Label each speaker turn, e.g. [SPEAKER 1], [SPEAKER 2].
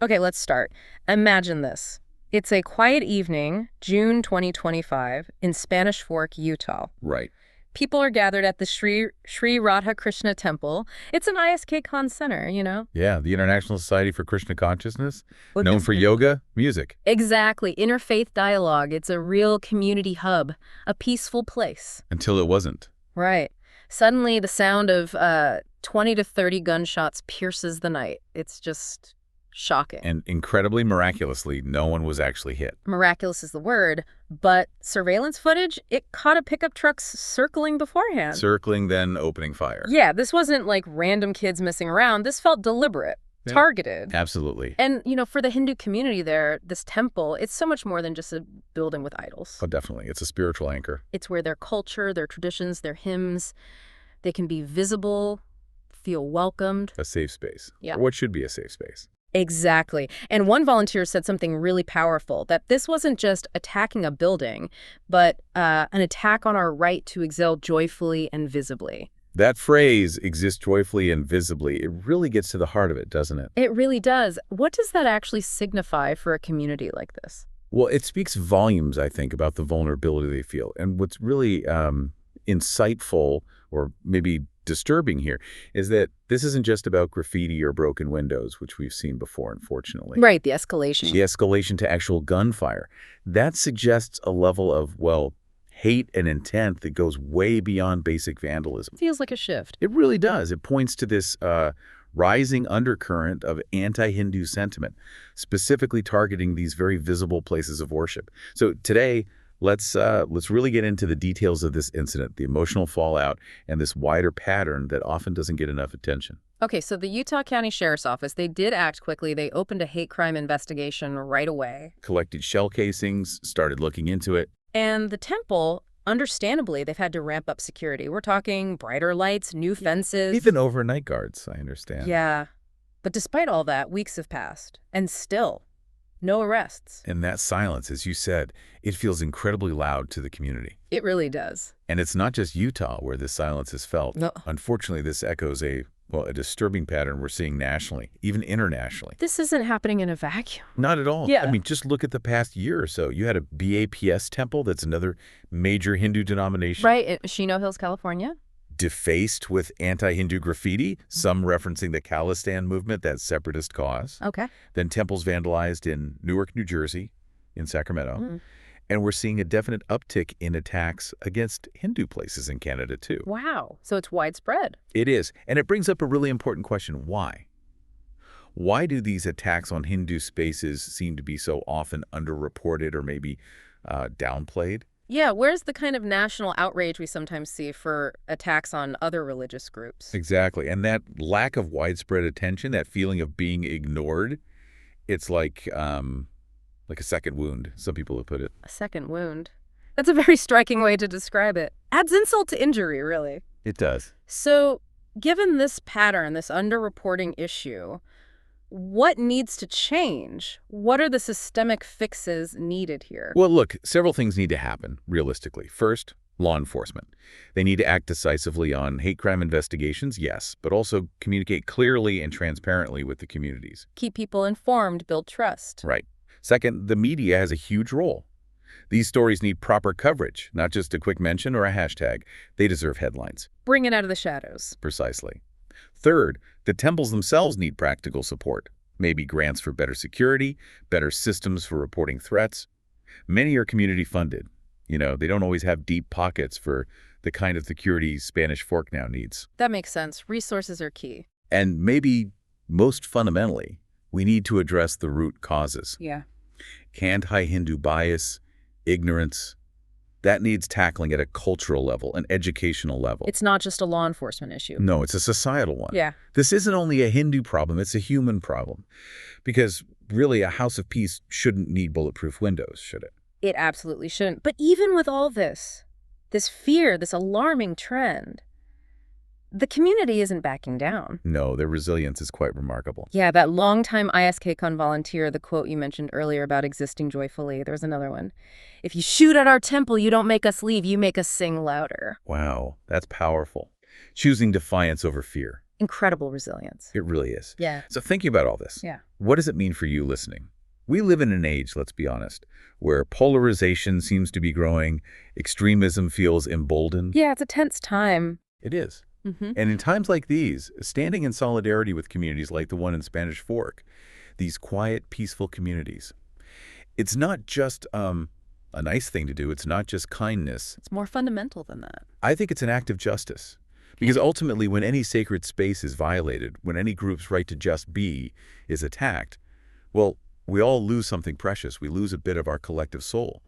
[SPEAKER 1] Okay, let's start. Imagine this. It's a quiet evening, June 2025, in Spanish Fork, Utah.
[SPEAKER 2] Right.
[SPEAKER 1] People are gathered at the Sri Radha Krishna Temple. It's an ISKCON center, you know?
[SPEAKER 2] Yeah, the International Society for Krishna Consciousness, known for
[SPEAKER 1] Buddhism.
[SPEAKER 2] yoga, music.
[SPEAKER 1] Exactly. Interfaith dialogue. It's a real community hub, a peaceful place.
[SPEAKER 2] Until it wasn't.
[SPEAKER 1] Right. Suddenly, the sound of 20 to 30 gunshots pierces the night. It's just shocking.
[SPEAKER 2] And incredibly miraculously, no one was actually hit.
[SPEAKER 1] Miraculous is the word, but surveillance footage, it caught a pickup truck circling beforehand.
[SPEAKER 2] Circling, then opening fire.
[SPEAKER 1] Yeah, this wasn't like random kids messing around. This felt deliberate,
[SPEAKER 2] Yeah.
[SPEAKER 1] targeted.
[SPEAKER 2] Absolutely.
[SPEAKER 1] And, for the Hindu community there, this temple, it's so much more than just a building with idols.
[SPEAKER 2] Oh, definitely. It's a spiritual anchor.
[SPEAKER 1] It's where their culture, their traditions, their hymns, they can be visible, feel welcomed.
[SPEAKER 2] A safe space.
[SPEAKER 1] Yeah.
[SPEAKER 2] Or what should be a safe space.
[SPEAKER 1] Exactly. And one volunteer said something really powerful, that this wasn't just attacking a building, but an attack on our right to exist joyfully and visibly.
[SPEAKER 2] That phrase, exist joyfully and visibly, it really gets to the heart of it, doesn't it?
[SPEAKER 1] It really does. What does that actually signify for a community like this?
[SPEAKER 2] Well, it speaks volumes, I think, about the vulnerability they feel. And what's really insightful or maybe disturbing here is that this isn't just about graffiti or broken windows, which we've seen before, unfortunately.
[SPEAKER 1] Right, the escalation.
[SPEAKER 2] The escalation to actual gunfire. That suggests a level of, well, hate and intent that goes way beyond basic vandalism.
[SPEAKER 1] Feels like a shift.
[SPEAKER 2] It really does. It points to this rising undercurrent of anti-Hindu sentiment, specifically targeting these very visible places of worship. So today, let's really get into the details of this incident, the emotional fallout, and this wider pattern that often doesn't get enough attention.
[SPEAKER 1] Okay, so the Utah County Sheriff's Office, they did act quickly. They opened a hate crime investigation right away.
[SPEAKER 2] Collected shell casings, started looking into it.
[SPEAKER 1] And the temple, understandably, they've had to ramp up security. We're talking brighter lights, new fences.
[SPEAKER 2] Even overnight guards, I understand.
[SPEAKER 1] Yeah. But despite all that, weeks have passed. And still, no arrests.
[SPEAKER 2] And that silence, as you said, it feels incredibly loud to the community.
[SPEAKER 1] It really does.
[SPEAKER 2] And it's not just Utah where this silence is felt.
[SPEAKER 1] No.
[SPEAKER 2] Unfortunately, this echoes a disturbing pattern we're seeing nationally, even internationally.
[SPEAKER 1] This isn't happening in a vacuum.
[SPEAKER 2] Not at all.
[SPEAKER 1] Yeah.
[SPEAKER 2] I mean, just look at the past year or so. You had a BAPS temple, that's another major Hindu denomination.
[SPEAKER 1] Right, in Chino Hills, California.
[SPEAKER 2] Defaced with anti-Hindu graffiti, some referencing the Khalistan movement, that separatist cause.
[SPEAKER 1] Okay.
[SPEAKER 2] Then temples vandalized in Newark, New Jersey, in Sacramento.
[SPEAKER 1] Mm.
[SPEAKER 2] And we're seeing a definite uptick in attacks against Hindu places in Canada, too.
[SPEAKER 1] Wow. So it's widespread.
[SPEAKER 2] It is. And it brings up a really important question. Why? Why do these attacks on Hindu spaces seem to be so often underreported or maybe downplayed?
[SPEAKER 1] Yeah, where's the kind of national outrage we sometimes see for attacks on other religious groups?
[SPEAKER 2] Exactly. And that lack of widespread attention, that feeling of being ignored, it's like a second wound, some people have put it.
[SPEAKER 1] A second wound. That's a very striking way to describe it. Adds insult to injury, really.
[SPEAKER 2] It does.
[SPEAKER 1] So, given this pattern, this underreporting issue, what needs to change? What are the systemic fixes needed here?
[SPEAKER 2] Well, look, several things need to happen, realistically. First, law enforcement. They need to act decisively on hate crime investigations, yes, but also communicate clearly and transparently with the communities.
[SPEAKER 1] Keep people informed, build trust.
[SPEAKER 2] Right. Second, the media has a huge role. These stories need proper coverage, not just a quick mention or a hashtag. They deserve headlines.
[SPEAKER 1] Bring it out of the shadows.
[SPEAKER 2] Precisely. Third, the temples themselves need practical support. Maybe grants for better security, better systems for reporting threats. Many are community funded. You know, they don't always have deep pockets for the kind of security Spanish Fork now needs.
[SPEAKER 1] That makes sense. Resources are key.
[SPEAKER 2] And maybe most fundamentally, we need to address the root causes.
[SPEAKER 1] Yeah.
[SPEAKER 2] Anti-Hindu bias, ignorance, that needs tackling at a cultural level, an educational level.
[SPEAKER 1] It's not just a law enforcement issue.
[SPEAKER 2] No, it's a societal one.
[SPEAKER 1] Yeah.
[SPEAKER 2] This isn't only a Hindu problem, it's a human problem. Because really, a house of peace shouldn't need bulletproof windows, should it?
[SPEAKER 1] It absolutely shouldn't. But even with all this fear, this alarming trend, the community isn't backing down.
[SPEAKER 2] No, their resilience is quite remarkable.
[SPEAKER 1] Yeah, that longtime ISKCON volunteer, the quote you mentioned earlier about existing joyfully, there's another one. If you shoot at our temple, you don't make us leave, you make us sing louder.
[SPEAKER 2] Wow, that's powerful. Choosing defiance over fear.
[SPEAKER 1] Incredible resilience.
[SPEAKER 2] It really is.
[SPEAKER 1] Yeah.
[SPEAKER 2] So thinking about all this,
[SPEAKER 1] Yeah.
[SPEAKER 2] what does it mean for you listening? We live in an age, let's be honest, where polarization seems to be growing, extremism feels emboldened.
[SPEAKER 1] Yeah, it's a tense time.
[SPEAKER 2] It is.
[SPEAKER 1] Mm-hmm.
[SPEAKER 2] And in times like these, standing in solidarity with communities like the one in Spanish Fork, these quiet, peaceful communities, it's not just a nice thing to do. It's not just kindness.
[SPEAKER 1] It's more fundamental than that.
[SPEAKER 2] I think it's an act of justice. Because ultimately, when any sacred space is violated, when any group's right to just be is attacked, well, we all lose something precious. We lose a bit of our collective soul.